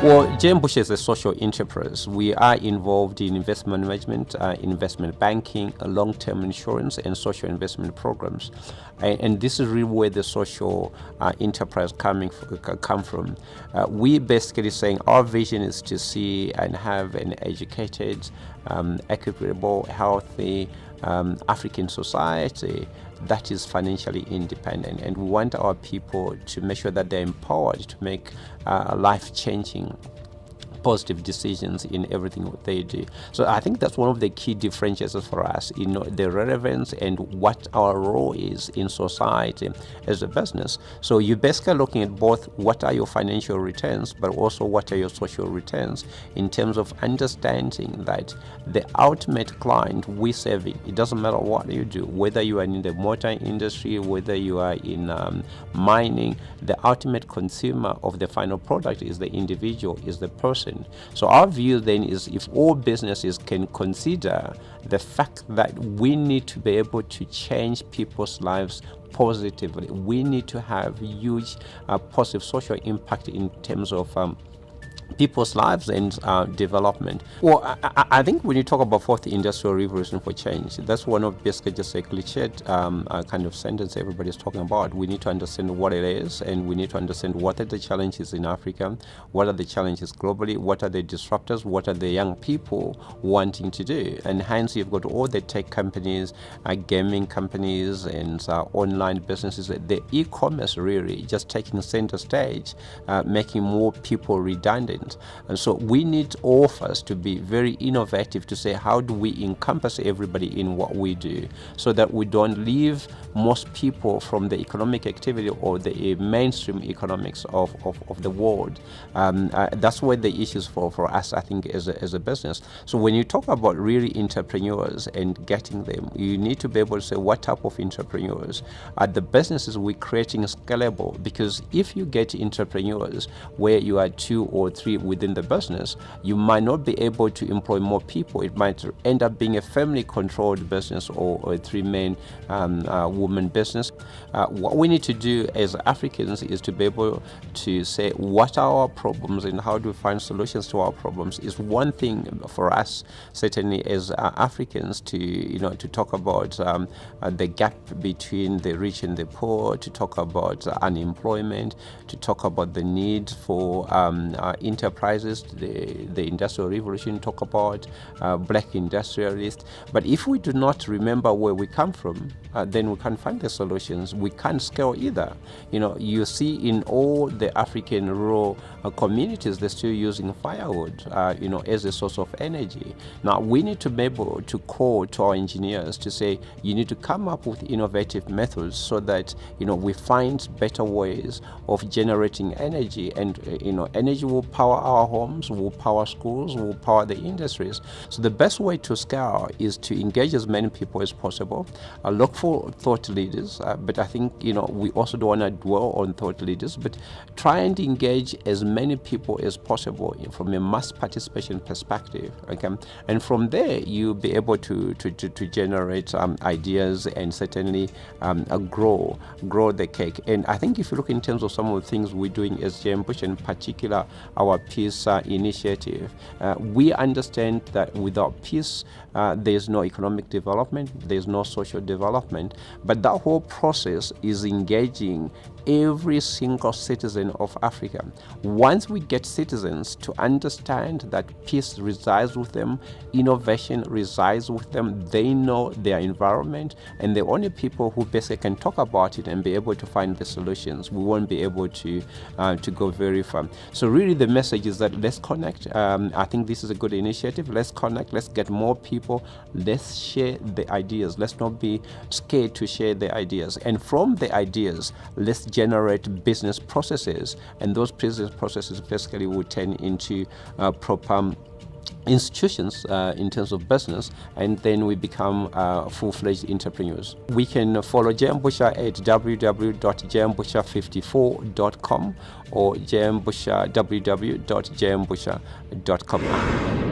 Well, JM Busha is a social enterprise. We are involved in investment management, investment banking, long-term insurance, and social investment programs. And this is really where the social enterprise come from. We basically saying our vision is to see and have an educated, equitable, healthy African society that is financially independent, and we want our people to make sure that they're empowered to make life-changing positive decisions in everything what they do. So I think that's one of the key differentiators for us, the relevance and what our role is in society as a business. So you're basically looking at both what are your financial returns, but also what are your social returns, in terms of understanding that the ultimate client we're serving, it doesn't matter what you do, whether you are in the motor industry, whether you are in mining, the ultimate consumer of the final product is the individual, is the person. So our view then is, if all businesses can consider the fact that we need to be able to change people's lives positively, we need to have huge positive social impact in terms of people's lives and development. Well, I think when you talk about fourth industrial revolution for change, that's one of basically just a cliched kind of sentence everybody's talking about. We need to understand what it is, and we need to understand what are the challenges in Africa, what are the challenges globally, what are the disruptors, what are the young people wanting to do. And hence you've got all the tech companies, gaming companies, and online businesses, the e-commerce really just taking center stage, making more people redundant. And so we need all of us to be very innovative to say, how do we encompass everybody in what we do, so that we don't leave most people from the economic activity or the mainstream economics of the world. That's where the issues for us, I think, as a business. So when you talk about really entrepreneurs and getting them, you need to be able to say what type of entrepreneurs are the businesses we're creating scalable. Because if you get entrepreneurs where you are 2 or 3 within the business, you might not be able to employ more people. It might end up being a family-controlled business or a 3-man woman business. What we need to do as Africans is to be able to say what are our problems and how do we find solutions to our problems. Is one thing for us, certainly as Africans, to talk about the gap between the rich and the poor, to talk about unemployment, to talk about the need for enterprises, the industrial revolution, talk about black industrialists. But if we do not remember where we come from, then we can't find the solutions. We can't scale either. You see in all the African rural communities, they're still using firewood, as a source of energy. Now we need to be able to call to our engineers to say, you need to come up with innovative methods so that we find better ways of generating energy, and energy will power our homes, will power schools, will power the industries. So the best way to scale is to engage as many people as possible, look for thought leaders, but I think we also don't want to dwell on thought leaders, but try and engage as many people as possible from a mass participation perspective. Okay, and from there you'll be able to generate ideas and certainly grow the cake. And I think if you look in terms of some of the things we're doing as JM Busha, in particular our peace initiative, we understand that without peace there's no economic development, there's no social development. But that whole process is engaging every single citizen of Africa. Once we get citizens to understand that peace resides with them, innovation resides with them, they know their environment, and the only people who basically can talk about it and be able to find the solutions, we won't be able to go very far. So really the message is that let's connect. I think this is a good initiative. Let's connect, let's get more people, let's share the ideas, let's not be scared to share the ideas, and from the ideas let's generate business processes, and those business processes basically will turn into proper institutions in terms of business, and then we become full-fledged entrepreneurs. We can follow JM Busha at www.jmbusha54.com or www.jmbusha.com.